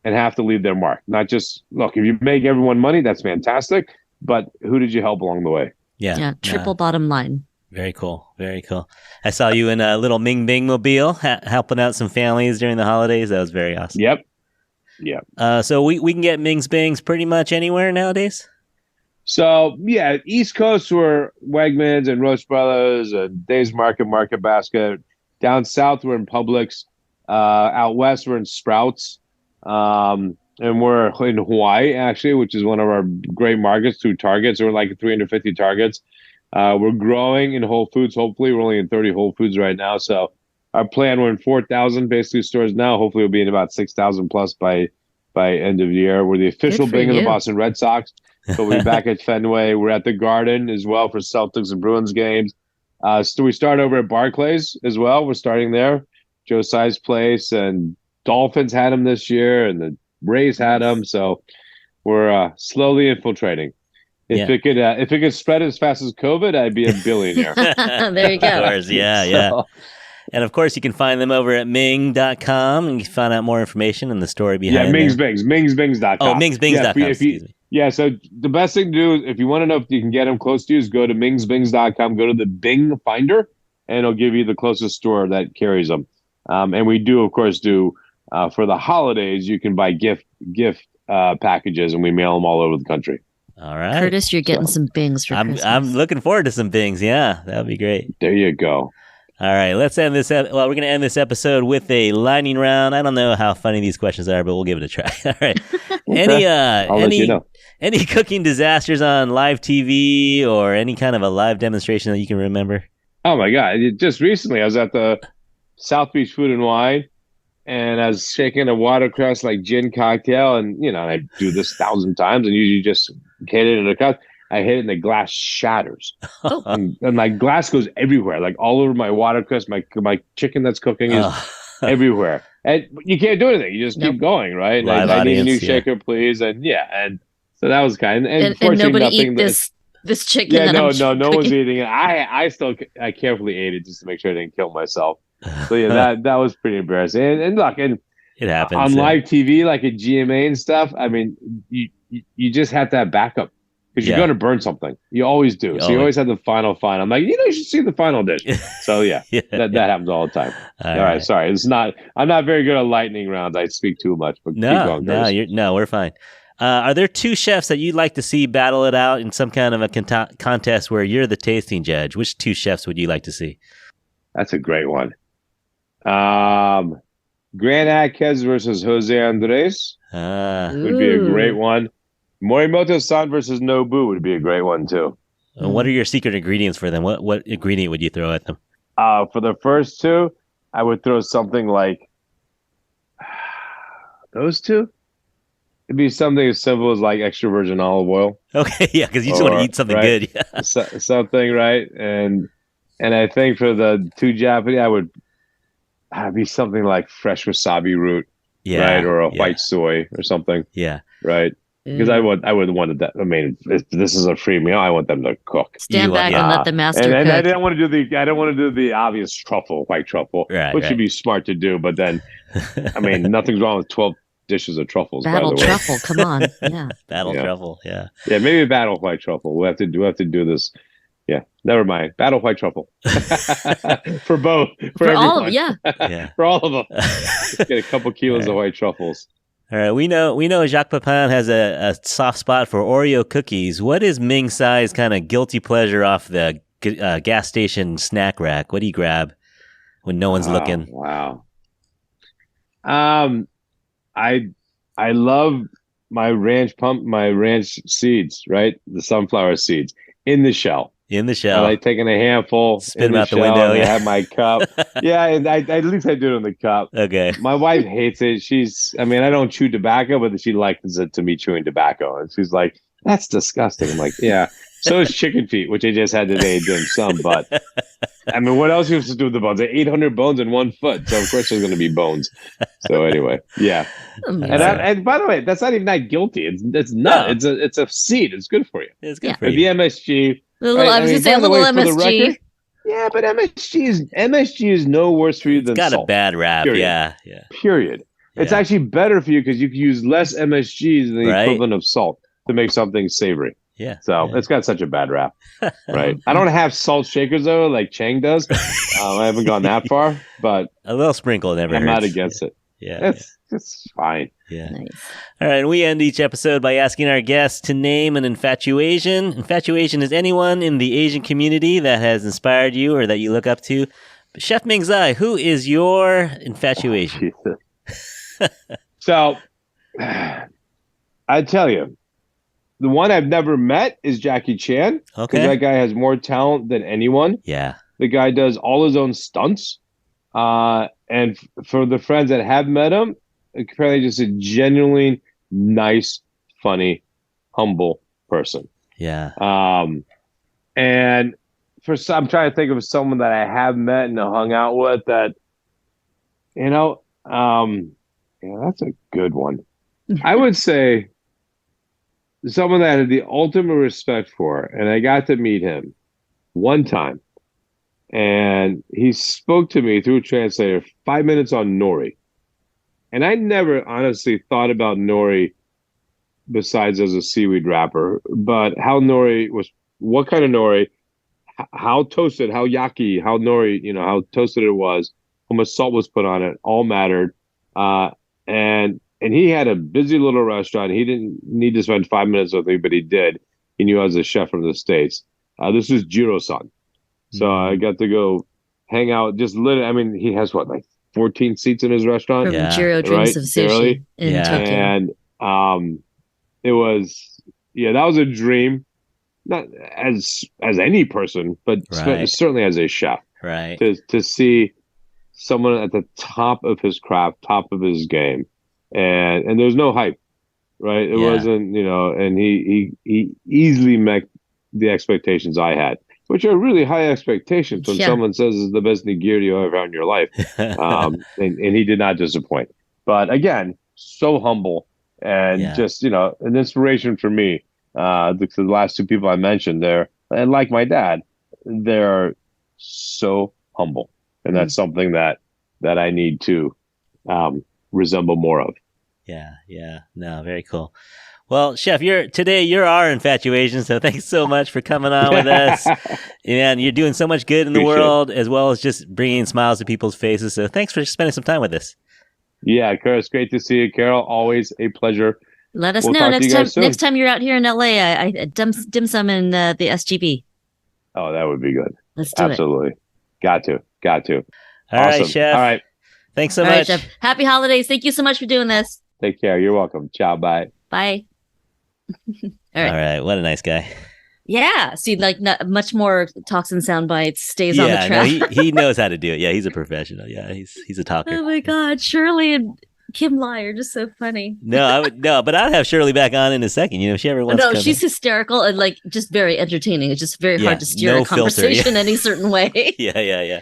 and have to leave their mark. Not just, look, if you make everyone money, that's fantastic. But who did you help along the way? Yeah. Triple bottom line. Very cool. Very cool. I saw you in a little Ming Bing mobile helping out some families during the holidays. That was very awesome. Yep. So we can get Ming's Bings pretty much anywhere nowadays? So, East Coast we're Wegmans and Roast Brothers and Dave's Market Basket. Down south we're in Publix. Out west we're in Sprouts. And we're in Hawaii, actually, which is one of our great markets through Targets. We're like 350 Targets. We're growing in Whole Foods. Hopefully, we're only in 30 Whole Foods right now. So our plan, we're in 4,000 basically stores now. Hopefully, we'll be in about 6,000 plus by end of the year. We're the official Bing of the Boston Red Sox. So we'll be back at Fenway. We're at the Garden as well for Celtics and Bruins games. So we start over at Barclays as well. We're starting there. Joe Tsai's place, and Dolphins had him this year, and the Rays had him. So we're slowly infiltrating. If it could spread as fast as COVID, I'd be a billionaire. There you go. Of course. Yeah. And of course, you can find them over at Ming.com and you can find out more information and the story behind Ming's Bings, mingsbings.com. Oh, mingsbings.com. Excuse me. Yeah, so the best thing to do is if you want to know if you can get them close to you is go to mingsbings.com, go to the Bing Finder, and it'll give you the closest store that carries them. And we do, of course, for the holidays, you can buy gift packages, and we mail them all over the country. All right. Curtis, you're getting some Bings for Christmas. I'm looking forward to some Bings. Yeah, that would be great. There you go. All right, let's end this. We're going to end this episode with a lightning round. I don't know how funny these questions are, but we'll give it a try. All right. Okay. I'll let you know. Any cooking disasters on live TV or any kind of a live demonstration that you can remember? Oh my God! Just recently, I was at the South Beach Food and Wine, and I was shaking a watercress like gin cocktail, and I do this 1,000 times, and usually just hit it in a cup. I hit it and the glass shatters. and my glass goes everywhere, like all over my watercress. My chicken that's cooking is everywhere. And you can't do anything. You just keep going, right? Live I need a new audience, shaker, please. And so that was kind of, and nobody eat this chicken. Yeah, no one's eating it. I carefully ate it just to make sure I didn't kill myself. So that was pretty embarrassing. And look, it happens on live TV, like at GMA and stuff. I mean, you just have to have backup. Because you're going to burn something. You always do. So you always have the final. I'm like, you should see the final dish. So that happens all the time. All right. Sorry. I'm not very good at lightning rounds. I speak too much. But keep going, we're fine. Are there two chefs that you'd like to see battle it out in some kind of a contest where you're the tasting judge? Which two chefs would you like to see? That's a great one. Grant Achatz versus Jose Andres would be a great one. Morimoto-san versus Nobu would be a great one too. What are your secret ingredients for them? What ingredient would you throw at them? For the first two, I would throw something like those two. It'd be something as simple as like extra virgin olive oil. Okay, yeah, because you just want to eat something good. Yeah. Something, right? And I think for the two Japanese, I would be something like fresh wasabi root, right, or a white soy or something. Yeah, right. Because I would want that. I mean, if this is a free meal, I want them to cook. Stand back and let the master cook. And I don't want to do the obvious white truffle, which would be smart to do. But then, I mean, nothing's wrong with 12 dishes of truffles. Battle truffle, come on, yeah. Battle truffle, yeah. Yeah, maybe battle white truffle. We'll have to do this. Yeah, never mind. Battle white truffle for both. For all of for all of them. Let's get a couple kilos of white truffles. All right, we know Jacques Pepin has a soft spot for Oreo cookies. What is Ming Tsai's kind of guilty pleasure off the gas station snack rack? What do you grab when no one's looking? Wow. I love my ranch seeds, right? The sunflower seeds in the shell. In the shell. I like taking a handful, spin them out the window. I have my cup. Yeah, and at least I do it in the cup. Okay. My wife hates it. I don't chew tobacco, but she likens it to me chewing tobacco. And she's like, that's disgusting. I'm like, yeah. So is chicken feet, which I just had today doing some. But I mean, what else are you supposed to do with the bones? 800 bones in 1 foot. So of course there's going to be bones. So anyway, yeah. And by the way, that's not even that guilty. It's not. No. It's a seed. It's good for you. It's good for you. The MSG. I was going to say a little MSG. Record, yeah, but MSG is no worse for you than salt. It's got a bad rap. Period. Yeah. Period. Yeah. It's actually better for you because you can use less MSGs than the equivalent of salt to make something savory. Yeah. So it's got such a bad rap, right? I don't have salt shakers though, like Chang does. I haven't gone that far, but a little sprinkle never hurts. I'm not against it. Yeah. It's fine. Yeah. Nice. All right. We end each episode by asking our guests to name an infatuation. Infatuation is anyone in the Asian community that has inspired you or that you look up to. Chef Ming Tsai, who is your infatuation? So, I tell you, the one I've never met is Jackie Chan. Okay. Because that guy has more talent than anyone. Yeah. The guy does all his own stunts. And for the friends that have met him, apparently just a genuinely nice, funny, humble person. Yeah. And I'm trying to think of someone that I have met and hung out with that, that's a good one. I would say someone that I had the ultimate respect for, and I got to meet him one time. and he spoke to me through a translator 5 minutes on nori. And I never honestly thought about nori besides as a seaweed wrapper, but how nori was, what kind of nori, how toasted, how yaki, how nori, how toasted it was, how much salt was put on it, all mattered. And he had a busy little restaurant. He didn't need to spend 5 minutes with me, but he did. He knew I was a chef from the States. This was Jiro-san. So I got to go hang out. Just literally, I mean, he has like 14 seats in his restaurant. From Jiro Dreams of Sushi in Tokyo. And it was, that was a dream. Not as any person, but certainly as a chef. Right. To see someone at the top of his craft, top of his game. And there's no hype, right? It wasn't, and he easily met the expectations I had, which are really high expectations when someone says it's the best nigiri you ever had in your life. And he did not disappoint. But again, so humble and just, an inspiration for me. The last two people I mentioned there, and like my dad, they're so humble. And that's something that I need to resemble more of. Yeah. No, very cool. Well, Chef, you're our infatuation, so thanks so much for coming on with us. And you're doing so much good in the world, as well as just bringing smiles to people's faces. So thanks for spending some time with us. Yeah, Caryl, it's great to see you. Caryl, always a pleasure. Let us know next time you're out here in LA. I dim sum in the SGB. Oh, that would be good. Let's do Absolutely. it. Got to. All right, Chef. All right. Thanks so much. Chef. Happy holidays. Thank you so much for doing this. Take care. You're welcome. Ciao. Bye. Bye. All right. What a nice guy. Yeah. See, like much more talks and sound bites, stays on the track. No, he knows how to do it. Yeah, he's a professional. Yeah, he's a talker. Oh my God. Shirley and Kim Lai are just so funny. But I'd have Shirley back on in a second. If she ever wants to come she's hysterical and like just very entertaining. It's just very hard to steer a conversation any certain way. Yeah.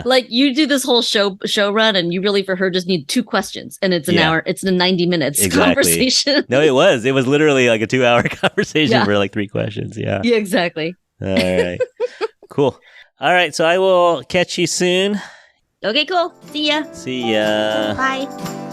Like you do this whole show run and you really for her just need 2 questions and it's an hour, it's a 90 minutes conversation. No, it was literally like a 2-hour conversation for like 3 questions. Yeah, exactly. All right. Cool. All right. So I will catch you soon. Okay, cool. See ya. See ya. Bye.